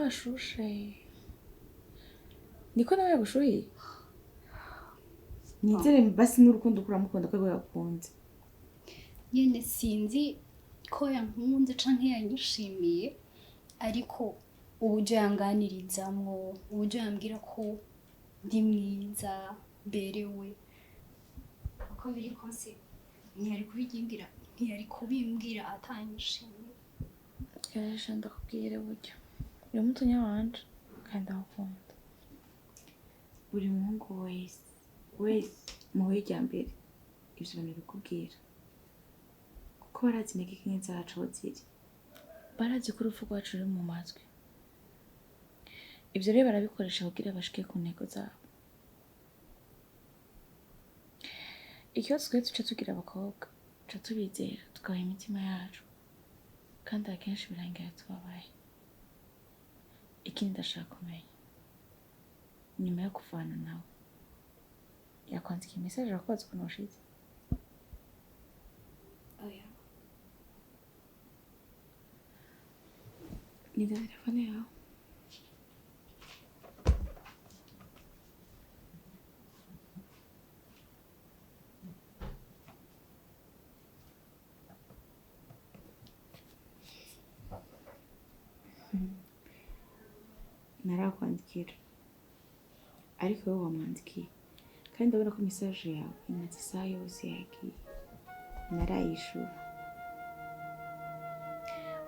hashushe niko nawe yagushuhiye nizere basi n'urukundo kuramukunda ko yakunze nyene sinzi ko yankunze canke yanyishimiye ariko uburyo yanganirizamwo uburyo yambwira ko ndi mwiza berewe uko biri kose ntiyari kubimbwira atanyishimiye. Yaje ndakubwira buryo uri mutonya wanje kandi ndakunda buri muhungu wese muhuye rya mbere ivyo bintu bikubwira kuko barazi intege nke zacu ziri barazi ko urupfu rwacu ruri mu matwi ivyo rero barabikoresha kugira bashike ku ntego zabo ikibazo twe tuca tugira abakobwa tuca tubizera tukabaha imitima yacu kandi akenshi birangira tubabaye ikindi ndashaka kumenya nyuma yo kuvana nawe yakwandika imesaje arakubaza ukuntu washize oya ni telefone yawe narakwandikira ariko wowe wamwandikiye kandi ndabona ko message yawe imaze isaha yose yagiye narayishura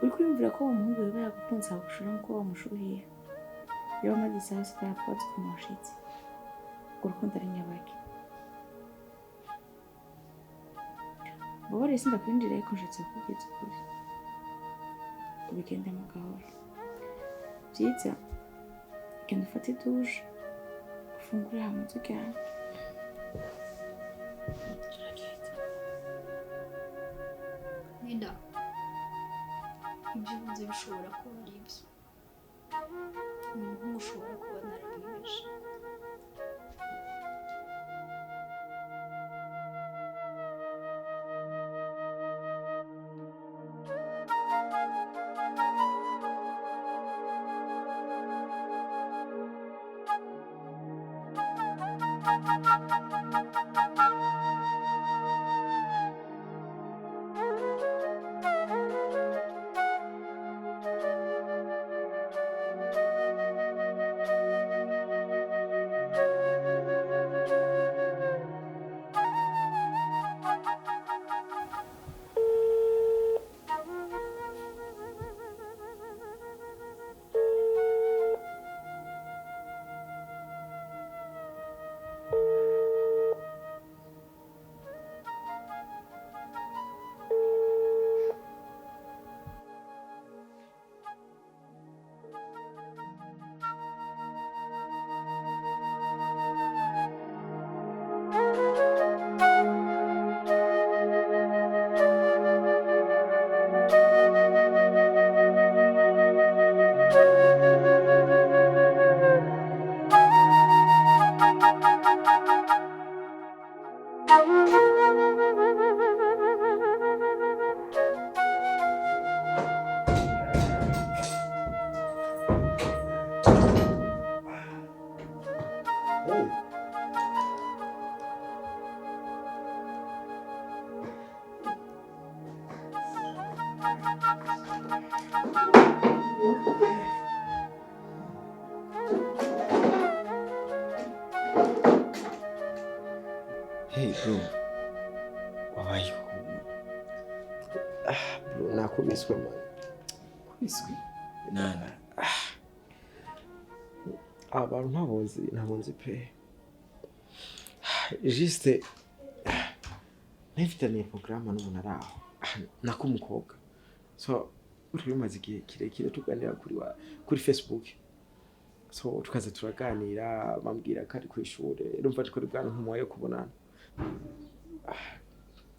uri kwiyumvira ko uwo muhungu yoba yagukunze agushura nk'uko wamushuhiye yoba amaze isaha yose atarakubaza ukuntu washitse urukundo ari nyabaki mbabarire sindakwinjira ariko nshatse kukubwiza ukuri ubigendemo gahoro byiza genda ufate idushe ufungure hama turyame Nida ibyo uvuze bishobora kuba ari ibyo umuntu ushobora kuba narabimeje Hey bro, wabaye bro nakubiswe man. Kubiswe? Nana. Abantu ntabonzi pe. Juste nifitaniye programme n'umuntu araho nakumukobwa. So uri bimaze igihe kirekire tuganira kuri Facebook. So tukaza turaganira bambwira ko ari ku ishure urumva ko ari bwana nk'umwe yo kubonana.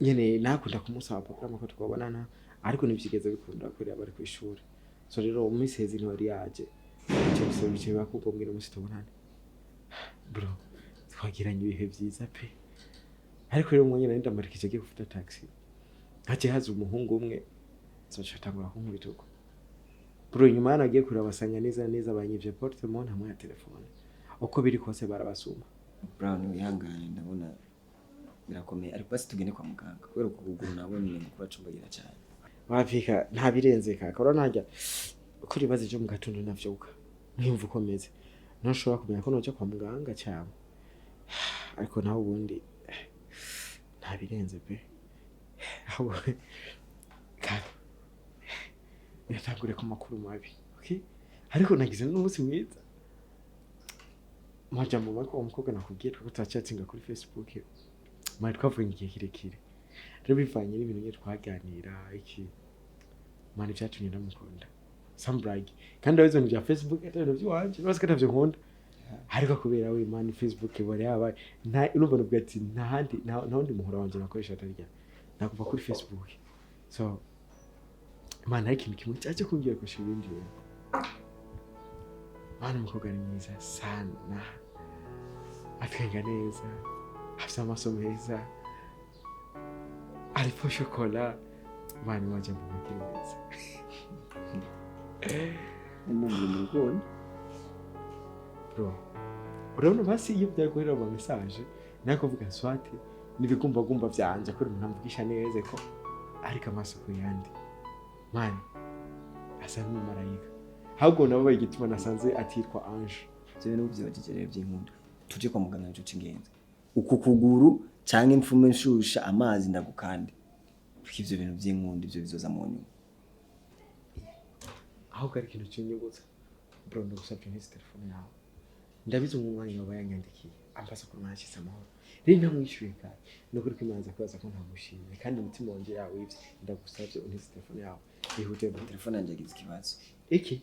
Nyene nakunda kumusaba programme ko twabonana ariko ntibyigeze bikunda ko yari ku ishure. So rero umusezi ntwari yaje. Cyose bice bakubwira umunsi tubonane. Bro twagiranye ibihe byiza pe. Ariko rero umwe nyine ndamarikije agiye gufata taxi. Haje haza umuhungu umwe so chatangura kunkubituko. bro nyuma nagiye kureba basanga neza neza banyivye portemone hamwe ya telefone uko biri kose barabasuma. Brown wihangane ndabona birakomeye ariko basi tugende kwa muganga kubera ukuguru nabonye ngo kuracumbagira cyane. Wafika nta birenze kaka ura najya kuri bazi cyo mu gatondo navyuka nkimva ukomeze ntushobora kumenya ko noje kwa muganga cyane ariko naho ubundi nta birenze pe aho kaka yatangure ku makuru mabi okay ariko nagize n'umunsi mwiza mwaja mu mako umukobwa nakubwiye ko tachatsinga kuri Facebook mari twavuye igihe kirekire rero bivanye n'ibintu nye twaganira iki mani cyatumye ndamukunda Sambrag kandi abizo bya Facebook atari by'iwanje bose katavyo nkunda ariko kubera we mani Facebook bore yabaye nta urumva nubwo ati ntahandi muhura wanje nakoresha atarya nakuva kuri Facebook so mani hari ikintu kimwe cyaje kumbwira ko shibindi mani umukobwa ni mwiza sana atwenga neza afite amaso meza aripo shokola mani wanje mumukiriza Umuntu bro urabona basi iyo byakorera mu message nako vuga swati nibigumba byanje kuri mnamvugisha neza ko ariko amaso ku yandi mani asa n'umumarayika ahubwo nabo bayigituma nasanze atitwa Ange byo bintu byibagije by'inkunda tuje kwa muganga cyo cingenza uku kuguru cyangwa imfume nshusha amazi ndagukande ivyo bintu by'inkunda ivyo bizoza mu nyuma aho kari kintu cy'inyugutse bro ndagusabye n'izi telefone yawe ndabize umwanya wabaye yanyandikiye ampasa ko mwashyize amahoro rero ntamwishyuye kandi no kuri kwimanza kubaza ko ntamushimye kandi umutima wanje yawe ivyo ndagusabye n'izi telefone yawe ihute mu telefone yanjye yagize ikibazo iki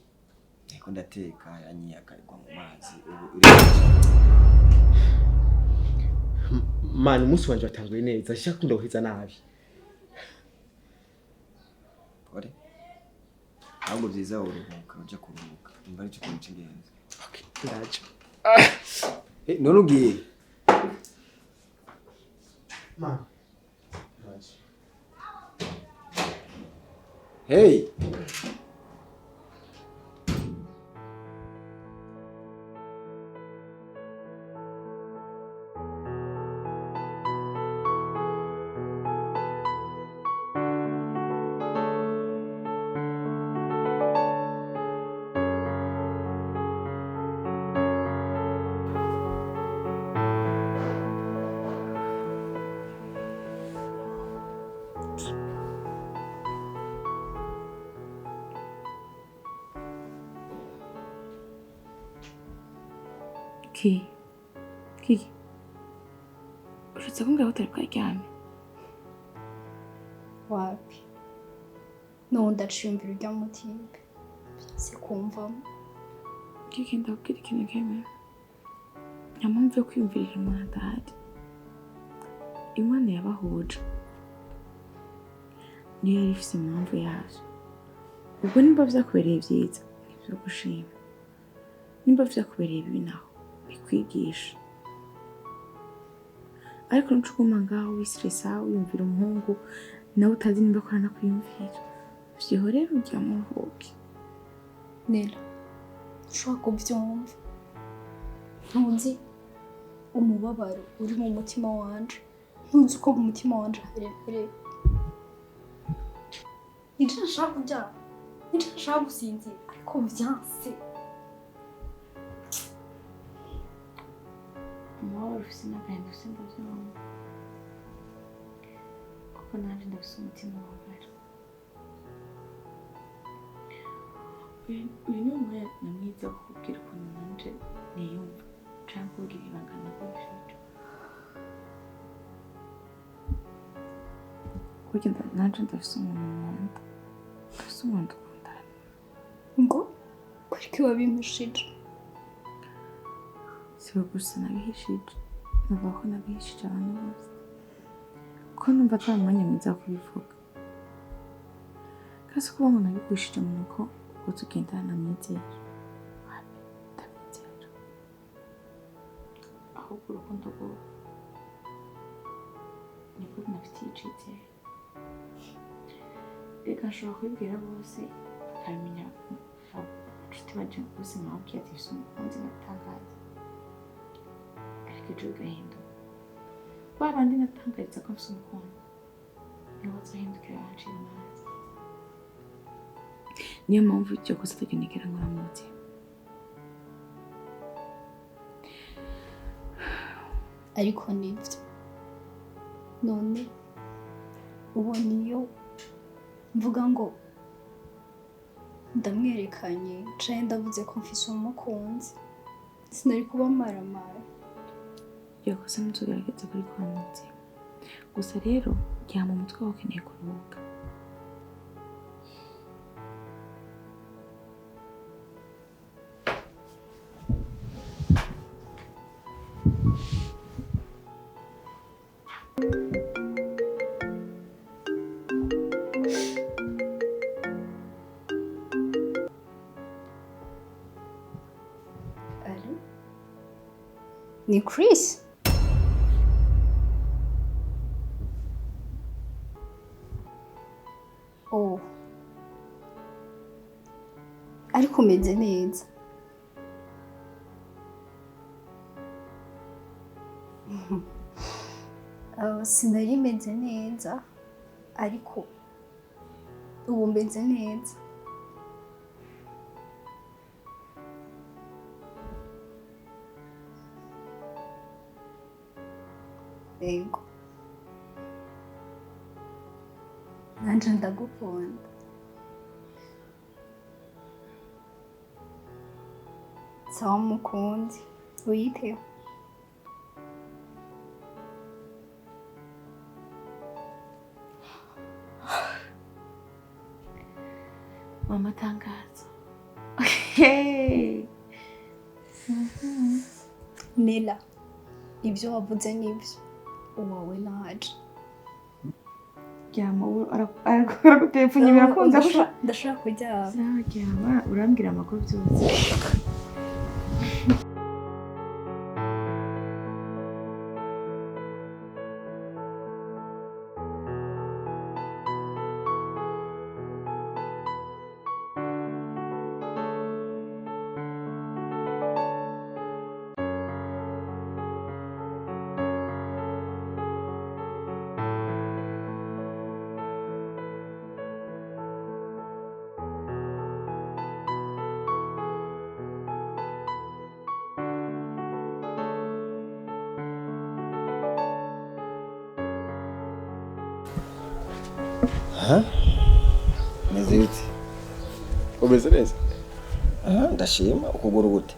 ariko ndateka yanyiyakarwa mu mazi mani umunsi wanje watanguye neza shakunda guhiza nabi pore ahubwo byiza uruhuka uje kuruhuka imba ari cyo kintu cy'ingenzi. Okay ndaje none ugiye ma hey Kiki uretse kumbwira ko utari bwaryame wapi nundi aciyumvira ujya mu mutibe si kumvamo Kiki ndabwira ikintu kimwe nta mpamvu yo kwiyumvirira umuntu adahari Imana yabahuje niyo yari ifite impamvu yazo ubwo nimba vyakubereye byiza nibyo gushima nimba vyakubereye bibi naho bikwigisha ariko ntucuguma ngaho wistressa wiyumvira umuhungu nawe utazi nimba ko kwiyumvira vyiho rero ujya mu ruhuke Nela ushobora kubyumva ntuzi umubabaro uri mu mutima wanje ntuzi uko mu mutima wanje haremereye nijye nashaka kubyara nijye nashaka gusinzira ariko byanse umubabaro ufise n'agahinda ufise ndavyumva kuko nanje ndafise umutima ubabara uyu ni umwanya mwiza wo kukubwira ukuntu nanje niyumva canke kubwira ibanga nakoresheje kuko nanje ndafise umuntu nkunda ndafise umuntu dukundana ngo kuriki wabimpishije siwe gusa nabihishije navuga ko nabihishije abantu bose ko numva atari umwanya mwiza wo kubivuga kasi kuba umuntu abigwishije mu nuko ngo tugendana namwizera ndamwizera ahubwo urukundo rwo nibwo runafitiye icizere reka nshobora kubibwira bose bakabimenya inshuti baje bose mwabwiye ati bise umukunzi natangaza ariko ejo bigahinduka ba bandi natangariza ko mfise umukunzi niho bazohindukira bancira imanza niyo mpamvu iryo kosa atagendekera nkora mu mutima ariko nibyo none ubona iyo mvuga ngo ndamwerekanye canke ndavuze ko mfise umukunzi sinari kuba maramara iryo kosa ntuzogerageza kuri kwa mutima gusa rero ryama umutwe wawe ukeneye kuruhuka ni Chris oh ariko umeze neza sinari meze neza ariko ubu meze neza yego nanje ndagukunda sawa mukundi wiyiteho mama tangazo Nela ibyo wavuze nibyo uwawe naje ryama aragutelefone birakunze ndashaka kuryama sawa ryama urambwira amakuru byose meze bite umeze neza ndashima ukuguru gute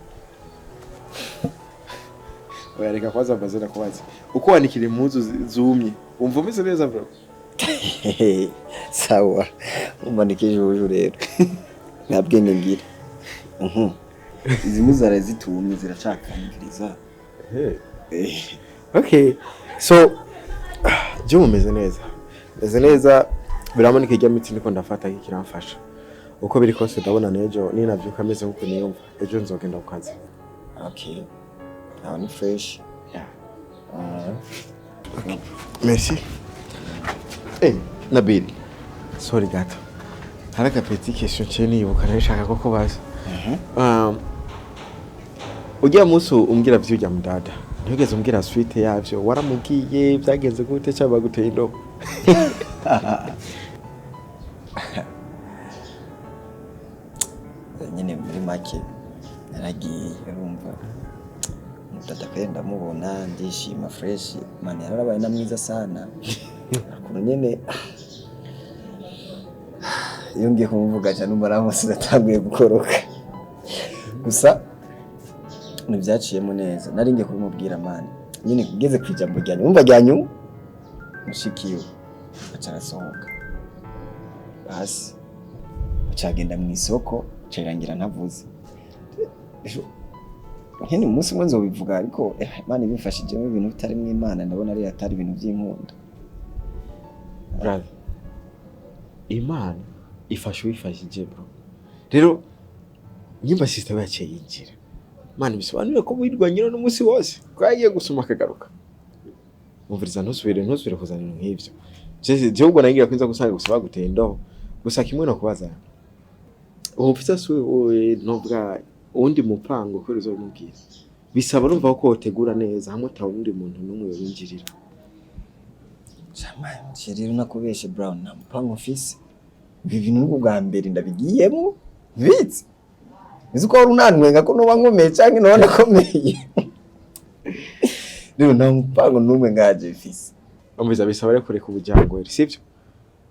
Oyareka kwanza amazina kubaza uko wanikira impuzu zumye umva umeze neza bro sawa umanikije uju rero nabwenge ngira izi muzara zitumye ziracakangiriza okay so je umeze neza meze neza biramonika ijya miti niko ndafata kiramfasha uko biri kose ndabona nejo ninavyuka meze nkuko niyumva ejo nzogenda ku kazi okay now ni fresh yeah okay. Merci Nabili sorry gato haraka petit question cheni yuko nashaka ko kubaza ujya muso umbwira vyujya mudada ntugeze umbwira suite yavyo waramubwiye byagenze gute cyaba guteye indobo nyine muri make naragiye urumva mudada kwenda mubona ndishima fresh man yarabaye na mwiza sana akuno nyene iyo ngiye kumuvuga cyane umaramu sinatanguye gukoroka gusa nibyaciyemo neza nari ngiye kubimubwira mani nyine kugeze kwijambo ryanyu umva ryanyu mushikiyo acarasohoka basi acagenda mu isoko cirangira ntavuze nkene umunsi umwe nzobivuga ariko mani bimfashijemo ibintu bitari mu Imana ndabona ari atari ibintu by'inkunda brother Imana ifashe wifashije bro rero nyimba sister yaciye yinjira mani bisobanuye ko wirwanyira n'umunsi wose kwagiye gusoma akagaruka muvuriza ntusubire kuzana nk'ivyo je ubwo nagira kwinza gusanga gusaba guteye indobo gusa kimwe no kubaza umufisa we nobwa undi mupango ko uzomubwira bisaba urumva ko utegura neza hamwe tawo undi muntu numwe winjirira Jamani rero nakubeshe Brown na mupango office ibi bintu n'ubwo bwa mbere ndabigiyemo bitse Nizuko wari unanwenga ko noba nkomeye canke none akomeye rero nta mupango numwe ngaje fisi umviza bisaba rero kureka ubujyangwe sivyo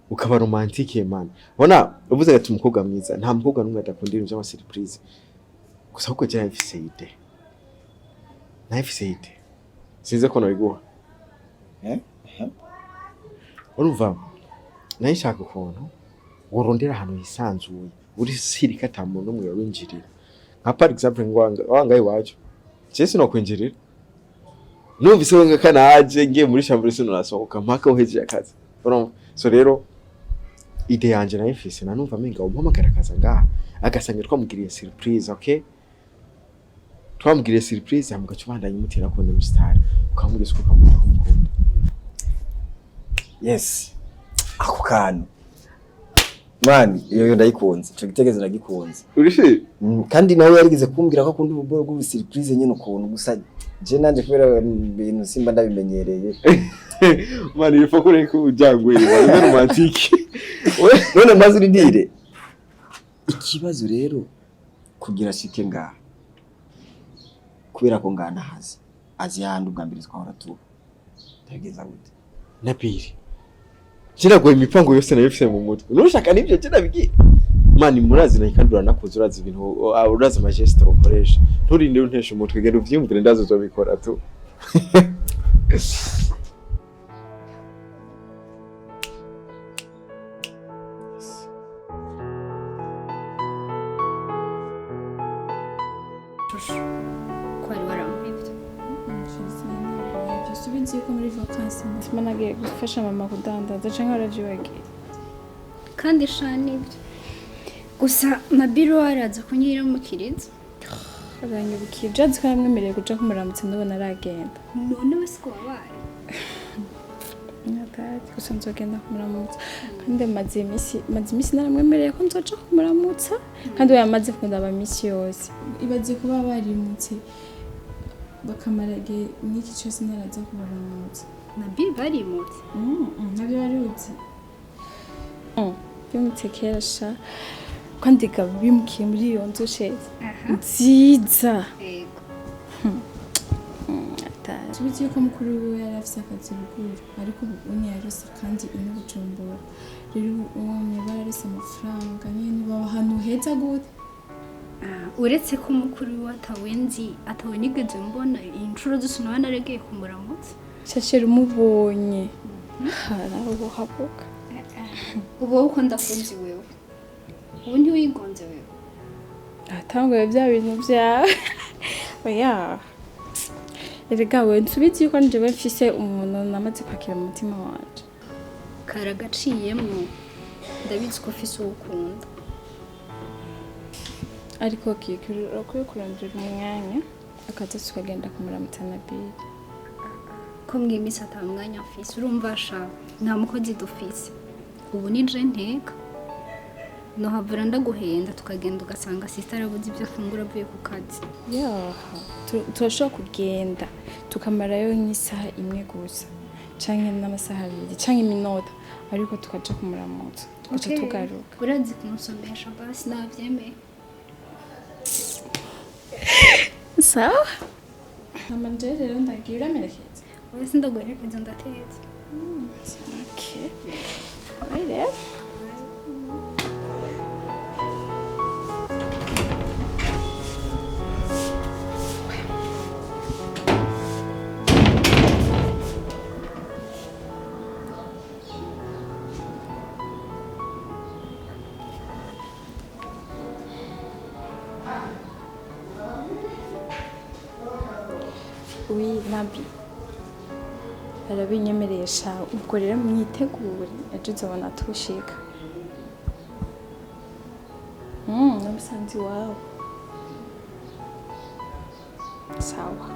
ukaba romantique man bona uvuze ati umukobwa mwiza nta mukobwa numwe adakundira ibyo ama surprise gusa uko cyane ifise ide na ifise ide sinze ko nabiguha urumva nayishaka ukuntu worondera ahantu hisanzuye uri sirika tamuntu umwe winjirira nka par exemple wangaye wacu cyese no kwinjirira numvise wenga kanaje ngiye muri chambre sino nasohoka mpaka uheje akazi urumva so rero ide yanje nayifise nanumva menga umpamagara akaza ngaha agasanga twamugiriye surprise okay twamugiriye surprise amugaca ubandanye mutera ko ndi star ukamugeza uko kamukunda yes ako kantu mani iyo ndayikunze cyo gitegezo nagikunze urishi kandi nawe yarigize kumbwira ko akunda ubwo bwo surprise nyine ukuntu gusa je nanje kubera ibintu simba ndabimenyereye mani ifo kure ko ujangwe bari romantique none maze urindire ikibazo rero kugira shike ngaha kubera ko ngana hazi azi yandi ubwambere twahora tu tageza gute nabiri kiragoye imipango yose nayifise mu mutwe nushaka nibyo kira bigi mani murazi nakandura nakuze urazi ibintu urazi amageste ukoresha nturinde untesha umutwe genda uvyumvire ndazo zobikora tu kwari waramwibye subizi ko muri vacances ndimo nagiye gufasha mama kudandaza canke aravyibagiye kandi shani ibyo gusa na biro araza kunyira mu kiriza aranyubukiye jazi ko yamwemereye kuja kumuramutsa ndabona aragenda none wese ko wabaye natati gusa nzogenda kumuramutsa kandi maze imisi naramwemereye ko nzoja kumuramutsa kandi we yamaze kunda abamisi yose ibaze kuba barimutse bakamaragiye n'iki cyose naraza kubaramutsa na biro barimutse nabyo barutse bimutse kera sha kandi bimukiye muri iyo nzu sheza nziza yego tubizi yuko mukuru we yari afise akazi ruguru ariko ubu yarose kandi ino Bujumbura rero ubu bararose amafaranga nyene baba ahantu heza gute uretse ko mukuru we atawe nigeze mbona inshuro zose nawe naregeye kumuramutsa shashera umubonye haraho habuka ubu uko ndakunzi wewe ubu ntiwigonze wewe atanguye bya bintu byawe oya erega we nsubizi yuko njewe mfise umuntu namaze kwakira mu mutima wanje karagaciyemwo ndabizi ko ufise ukunda ariko kikirura ko kurandira umwanya akaza tukagenda kumuramutsa na biri ko mwimisa ata mwanya mfise urumva sha nta mukozi dufise ubu ni je nteka no havura ndaguhenda tukagenda ugasanga sister arabuze ibyo afungura avuye ku kazi turashobora kugenda tukamarayo nk'isaha imwe gusa canke n'amasaha abiri canke iminota ariko tukaja kumuramutsa tugaca tugaruka urazi kumusomesha basi navyemeye sawa namanje rero ndagira uramerekeza wese ndaguherekeza ndatetse okay right there nabi arabinyemeresha ubwo rero mwitegure ejo uzabona tushika namusanzi wawe sawa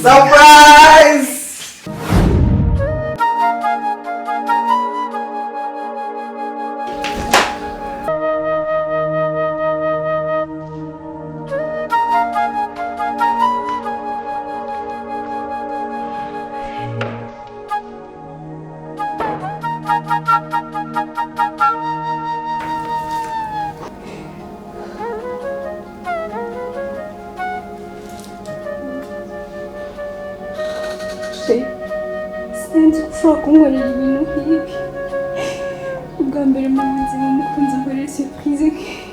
Surprise! sinzi ko ushobora kunkorera ibintu nk'ibi ubwa mbere mu buzima mukunze nkorera surprise nk'iyi